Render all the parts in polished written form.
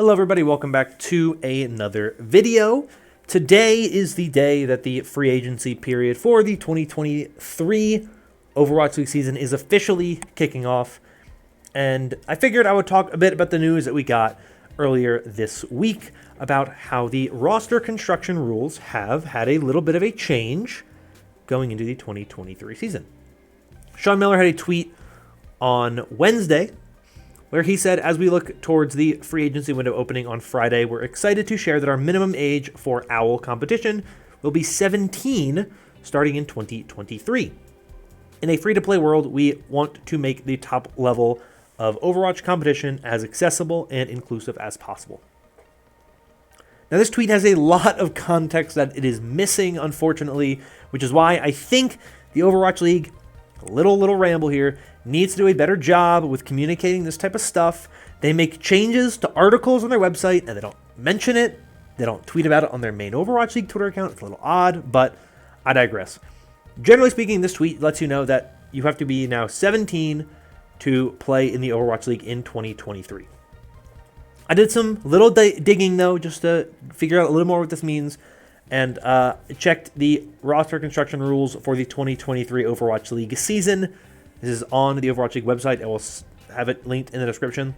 Hello everybody, welcome back to another video. Today is the day that the free agency period for the 2023 Overwatch League season is officially kicking off. And I figured I would talk a bit about the news that we got earlier this week about how the roster construction rules have had a little bit of a change going into the 2023 season. Sean Miller had a tweet on Wednesday where he said, as we look towards the free agency window opening on Friday, we're excited to share that our minimum age for OWL competition will be 17 starting in 2023. In a free-to-play world, we want to make the top level of Overwatch competition as accessible and inclusive as possible. Now, this tweet has a lot of context that it is missing, unfortunately, which is why I think the Overwatch League, a little ramble here, needs to do a better job with communicating this type of stuff. They make changes to articles on their website and they don't mention it. They don't tweet about it on their main Overwatch League Twitter account. It's a little odd, but I digress. Generally speaking, this tweet lets you know that you have to be now 17 to play in the Overwatch League in 2023. I did some little digging, though, just to figure out a little more what this means, and checked the roster construction rules for the 2023 Overwatch League season. This is on the Overwatch League website. I will have it linked in the description,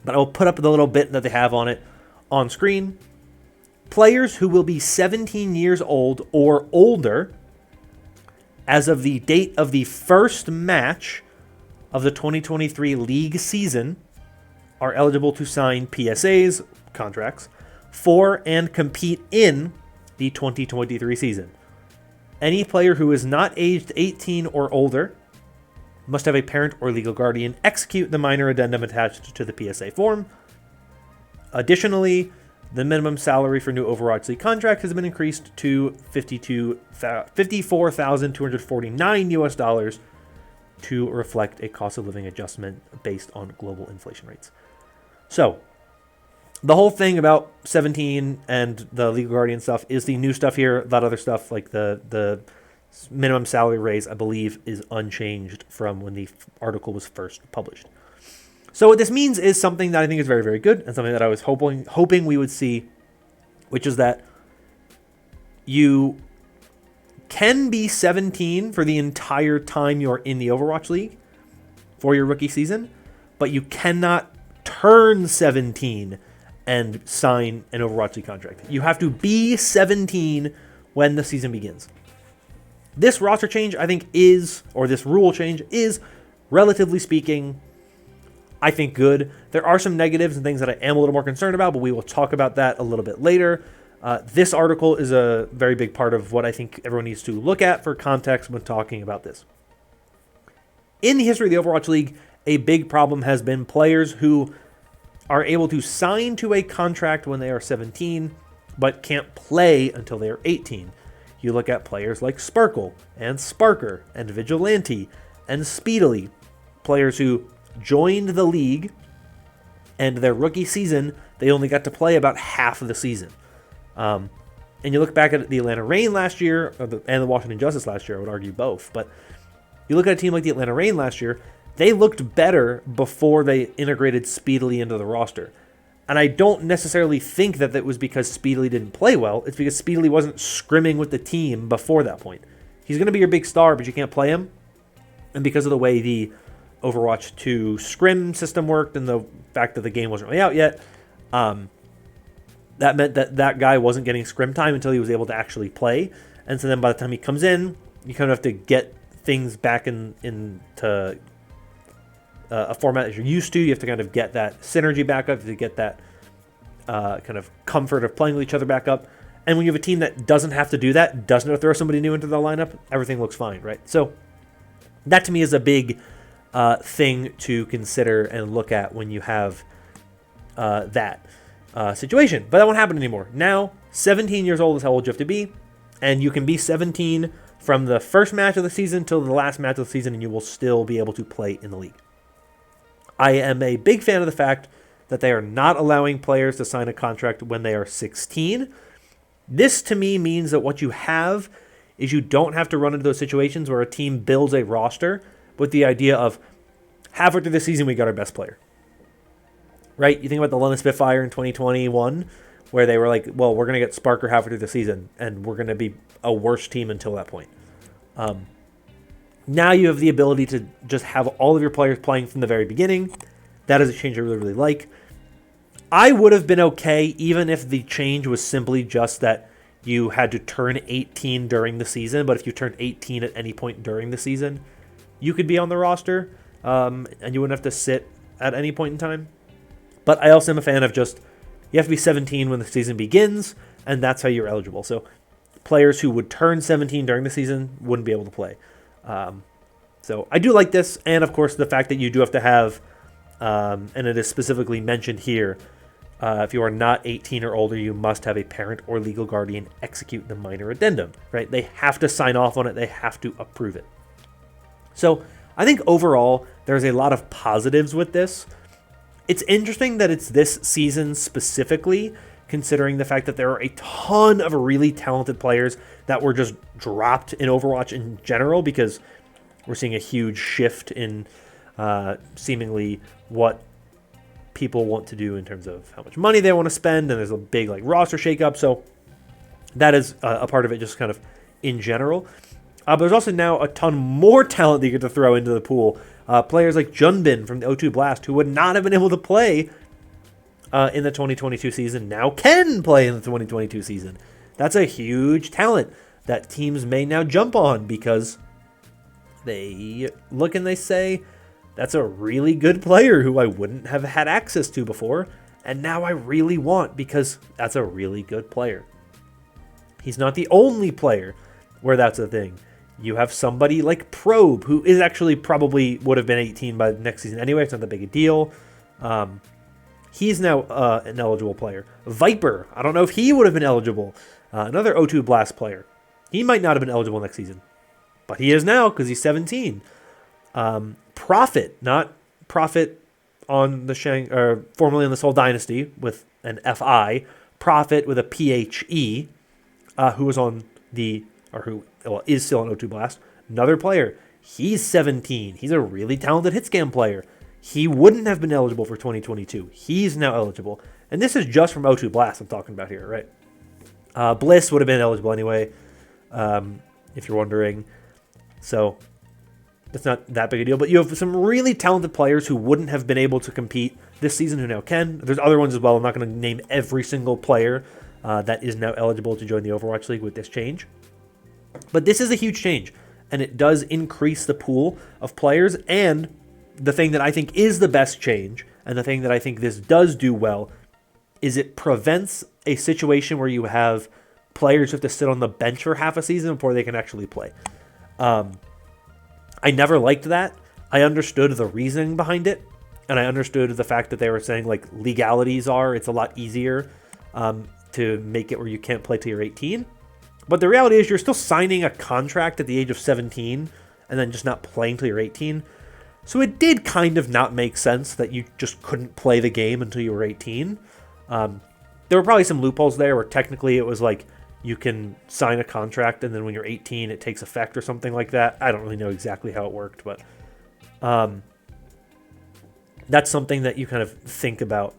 but I will put up the little bit that they have on it on screen. Players who will be 17 years old or older as of the date of the first match of the 2023 league season are eligible to sign PSAs, contracts, for and compete in the 2023 season. Any player who is not aged 18 or older must have a parent or legal guardian execute the minor addendum attached to the PSA form. Additionally, the minimum salary for new Overwatch League contract has been increased to $54,249 to reflect a cost of living adjustment based on global inflation rates. So, the whole thing about 17 and the legal guardian stuff is the new stuff here. That other stuff, like the minimum salary raise, I believe, is unchanged from when the article was first published. So what this means is something that I think is very, very good, and something that I was hoping we would see, which is that you can be 17 for the entire time you're in the Overwatch League for your rookie season, but you cannot turn 17 and sign an Overwatch League contract. You have to be 17 when the season begins. This roster change, I think, this rule change is, relatively speaking, I think good. There are some negatives and things that I am a little more concerned about, but we will talk about that a little bit later. This article is a very big part of what I think everyone needs to look at for context when talking about this. In the history of the Overwatch League, a big problem has been players who are able to sign to a contract when they are 17, but can't play until they are 18. You look at players like Sparkle and Sparker and Vigilante and Speedily, players who joined the league and their rookie season, they only got to play about half of the season. And you look back at the Atlanta Reign last year and the Washington Justice last year, I would argue both, but you look at a team like the Atlanta Reign last year, they looked better before they integrated Speedily into the roster. And I don't necessarily think that was because Speedily didn't play well. It's because Speedily wasn't scrimming with the team before that point. He's going to be your big star, but you can't play him. And because of the way the Overwatch 2 scrim system worked and the fact that the game wasn't really out yet, that meant that guy wasn't getting scrim time until he was able to actually play. And so then by the time he comes in, you kind of have to get things back into a format that you're used to. You have to kind of get that synergy back up, to get that kind of comfort of playing with each other back up. And when you have a team that doesn't have to do that, doesn't have to throw somebody new into the lineup, everything looks fine, right? So that to me is a big thing to consider and look at when you have that situation. But that won't happen anymore. Now, 17 years old is how old you have to be, and you can be 17 from the first match of the season till the last match of the season, and you will still be able to play in the league. I am a big fan of the fact that they are not allowing players to sign a contract when they are 16. This, to me, means that what you have is you don't have to run into those situations where a team builds a roster with the idea of halfway through the season, we got our best player. right? You think about the London Spitfire in 2021, where they were like, well, we're going to get Sparker halfway through the season, and we're going to be a worse team until that point. Now you have the ability to just have all of your players playing from the very beginning. That is a change I really, really like. I would have been okay even if the change was simply just that you had to turn 18 during the season, but if you turned 18 at any point during the season, you could be on the roster, and you wouldn't have to sit at any point in time. But I also am a fan of just, you have to be 17 when the season begins, and that's how you're eligible. So players who would turn 17 during the season wouldn't be able to play. So I do like this, and of course the fact that you do have to have, and it is specifically mentioned here, if you are not 18 or older, you must have a parent or legal guardian execute the minor addendum, right? They have to sign off on it. They have to approve it. So I think overall, there's a lot of positives with this. It's interesting that it's this season specifically, considering the fact that there are a ton of really talented players that were just dropped in Overwatch in general, because we're seeing a huge shift in seemingly what people want to do in terms of how much money they want to spend, and there's a big like roster shakeup. So that is a part of it, just kind of in general. But there's also now a ton more talent that you get to throw into the pool. Players like Junbin from the O2 Blast, who would not have been able to play in the 2022 season, now can play in the 2022 season. That's a huge talent that teams may now jump on, because they look and they say, that's a really good player who I wouldn't have had access to before, and now I really want, because that's a really good player. He's not the only player where that's a thing. You have somebody like Probe, who is actually probably would have been 18 by next season anyway. It's not that big a deal. He's now an eligible player. Viper, I don't know if he would have been eligible. Another O2 Blast player. He might not have been eligible next season, but he is now because he's 17. Prophet, not Prophet on the formerly on the Seoul Dynasty with an FI. Prophet with a PHE, who was on who is still on O2 Blast. Another player. He's 17. He's a really talented hitscan player. He wouldn't have been eligible for 2022. He's now eligible. And this is just from O2 Blast I'm talking about here, right? Bliss would have been eligible anyway, if you're wondering. So that's not that big a deal. But you have some really talented players who wouldn't have been able to compete this season who now can. There's other ones as well. I'm not going to name every single player that is now eligible to join the Overwatch League with this change. But this is a huge change, and it does increase the pool of players. And the thing that I think is the best change, and the thing that I think this does do well, is it prevents a situation where you have players who have to sit on the bench for half a season before they can actually play. I never liked that. I understood the reasoning behind it, and I understood the fact that they were saying like legalities it's a lot easier to make it where you can't play till you're 18. But the reality is you're still signing a contract at the age of 17 and then just not playing till you're 18. So it did kind of not make sense that you just couldn't play the game until you were 18. There were probably some loopholes there where technically it was like you can sign a contract and then when you're 18 it takes effect or something like that. I don't really know exactly how it worked, but that's something that you kind of think about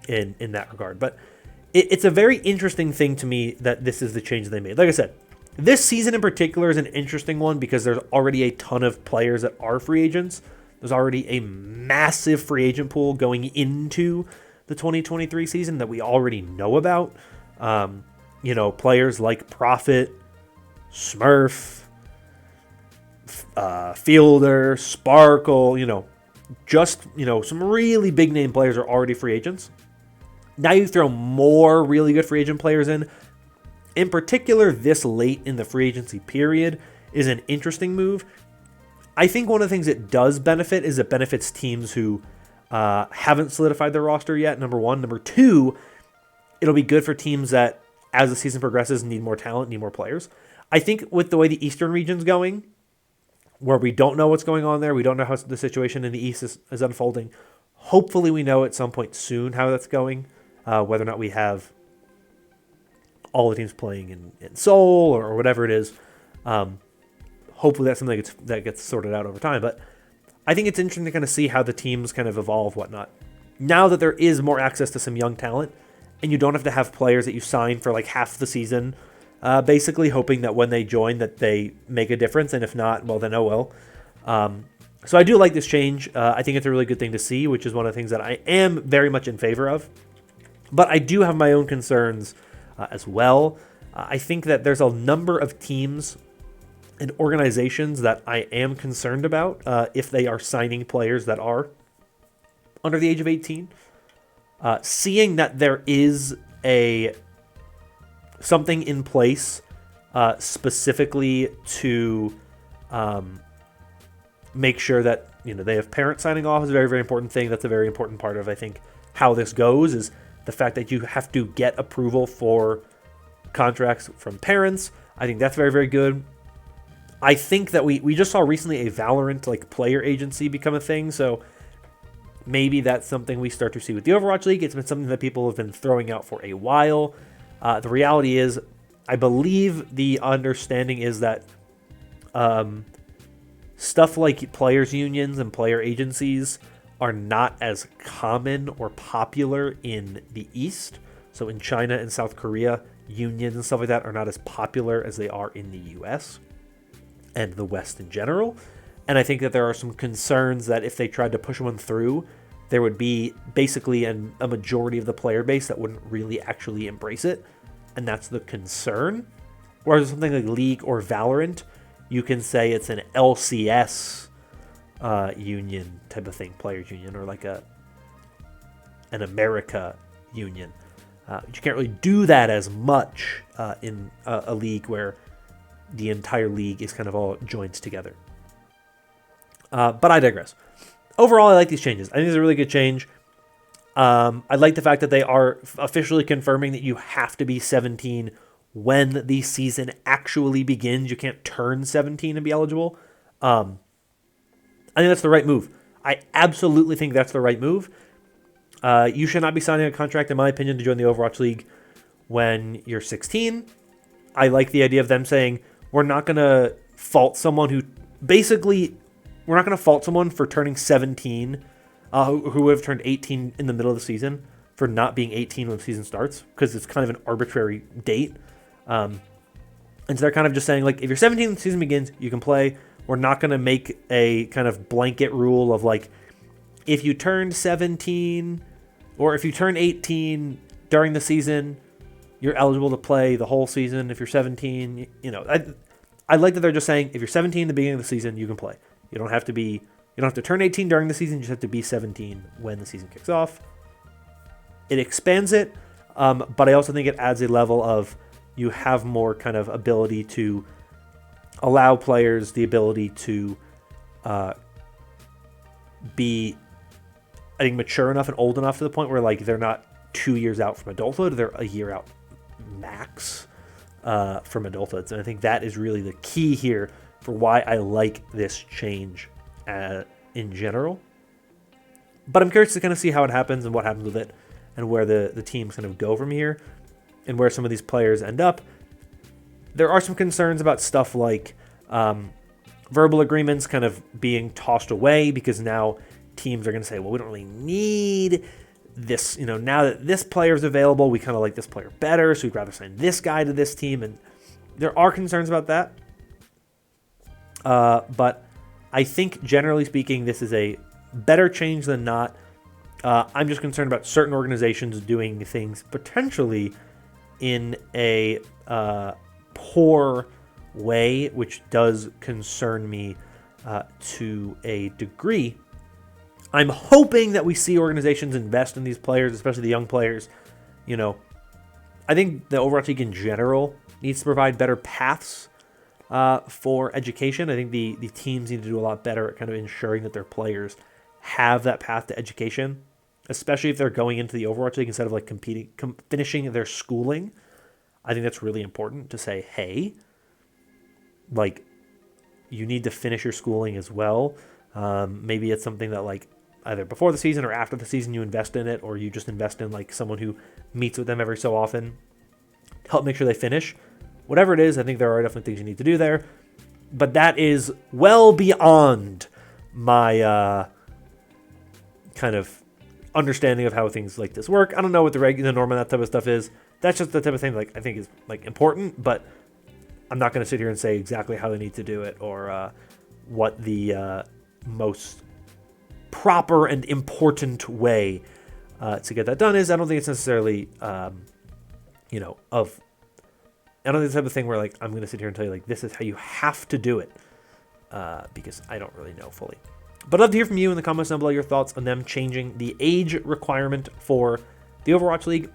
in that regard. But it's a very interesting thing to me that this is the change they made. Like I said, this season in particular is an interesting one because there's already a ton of players that are free agents. There's already a massive free agent pool going into the 2023 season that we already know about. Players like Prophet, Smurf, Fielder, Sparkle, some really big name players are already free agents. Now you throw more really good free agent players in. In particular, this late in the free agency period is an interesting move. I think one of the things it does benefit is it benefits teams who haven't solidified their roster yet, number one. Number two, it'll be good for teams that, as the season progresses, need more talent, need more players. I think with the way the Eastern region's going, where we don't know what's going on there, we don't know how the situation in the East is unfolding. Hopefully we know at some point soon how that's going. Whether or not we have all the teams playing in Seoul or whatever it is. Hopefully that's something that gets sorted out over time. But I think it's interesting to kind of see how the teams kind of evolve, whatnot. Now that there is more access to some young talent, and you don't have to have players that you sign for like half the season, basically hoping that when they join that they make a difference, and if not, well then oh well. So I do like this change. I think it's a really good thing to see, which is one of the things that I am very much in favor of. But I do have my own concerns as well. I think that there's a number of teams and organizations that I am concerned about if they are signing players that are under the age of 18. Seeing that there is something in place specifically to make sure that they have parents signing off is a very, very important thing. That's a very important part of, I think, how this goes, is the fact that you have to get approval for contracts from parents. I think that's very, very good. I think that we just saw recently a Valorant like player agency become a thing, so maybe that's something we start to see with the Overwatch League. It's been something that people have been throwing out for a while. The reality is, I believe the understanding is that stuff like players' unions and player agencies are not as common or popular in the East. So in China and South Korea, unions and stuff like that are not as popular as they are in the US and the West in general. And I think that there are some concerns that if they tried to push one through, there would be basically a majority of the player base that wouldn't really actually embrace it. And that's the concern. Whereas something like League or Valorant, you can say it's an LCS union type of thing, players union, or like an America union. You can't really do that as much in a league where the entire league is kind of all joined together. But I digress. Overall, I like these changes. I think it's a really good change. I like the fact that they are officially confirming that you have to be 17 when the season actually begins. You can't turn 17 and be eligible. I think that's the right move. I absolutely think that's the right move. You should not be signing a contract, in my opinion, to join the Overwatch League when you're 16. I like the idea of them saying, we're not going to fault someone who... Basically, we're not going to fault someone for turning 17 who would have turned 18 in the middle of the season for not being 18 when the season starts, because it's kind of an arbitrary date. And so they're kind of just saying, like, if you're 17 when the season begins, you can play. We're not going to make a kind of blanket rule of, like, if you turned 17 or if you turn 18 during the season, you're eligible to play the whole season. If you're 17, I like that they're just saying, if you're 17 at the beginning of the season, you can play. You don't have to turn 18 during the season. You just have to be 17 when the season kicks off. It expands it, but I also think it adds a level of, you have more kind of ability to allow players the ability to be, I think, mature enough and old enough to the point where, like, they're not 2 years out from adulthood. They're a year out max from adulthood. And I think that is really the key here for why I like this change in general. But I'm curious to kind of see how it happens and what happens with it and where the teams kind of go from here and where some of these players end up. There are some concerns about stuff like verbal agreements kind of being tossed away, because now teams are going to say, well, we don't really need this. Now that this player is available, we kind of like this player better, so we'd rather sign this guy to this team. And there are concerns about that. But I think, generally speaking, this is a better change than not. I'm just concerned about certain organizations doing things potentially in a poor way, which does concern me to a degree. I'm hoping that we see organizations invest in these players, especially the young players. I think the Overwatch League in general needs to provide better paths for education. I think the teams need to do a lot better at kind of ensuring that their players have that path to education, especially if they're going into the Overwatch League instead of like finishing their schooling. I think that's really important to say, hey, like, you need to finish your schooling as well. Maybe it's something that, like, either before the season or after the season you invest in it, or you just invest in like someone who meets with them every so often, help make sure they finish. Whatever it is, I think there are definitely things you need to do there. But that is well beyond my kind of understanding of how things like this work. I don't know what the norm and that type of stuff is. That's just the type of thing like I think is like important, but I'm not going to sit here and say exactly how they need to do it or what the most proper and important way to get that done is. I don't think it's necessarily, I don't think it's the type of thing where like I'm going to sit here and tell you like this is how you have to do it because I don't really know fully. But I'd love to hear from you in the comments down below your thoughts on them changing the age requirement for the Overwatch League.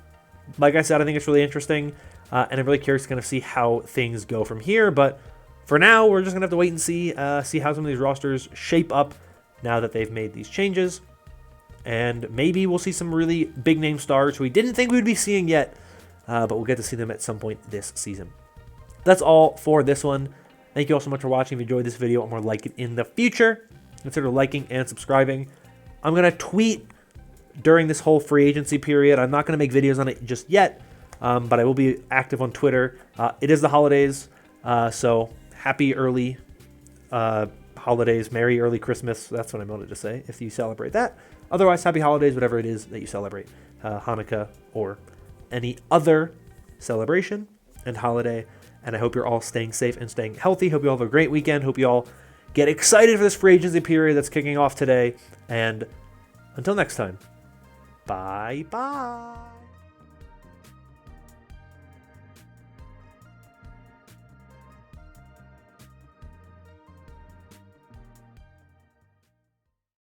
Like I said, I think it's really interesting, and I'm really curious to kind of see how things go from here. But for now, we're just going to have to wait and see how some of these rosters shape up now that they've made these changes. And maybe we'll see some really big-name stars who we didn't think we would be seeing yet, but we'll get to see them at some point this season. That's all for this one. Thank you all so much for watching. If you enjoyed this video and would like it in the future, consider liking and subscribing. I'm going to tweet during this whole free agency period. I'm not going to make videos on it just yet, but I will be active on Twitter. It is the holidays, so happy early holidays, Merry early Christmas. That's what I wanted to say, if you celebrate that. Otherwise, happy holidays, whatever it is that you celebrate, Hanukkah or any other celebration and holiday. And I hope you're all staying safe and staying healthy. Hope you all have a great weekend. Hope you all get excited for this free agency period that's kicking off today. And until next time, bye-bye.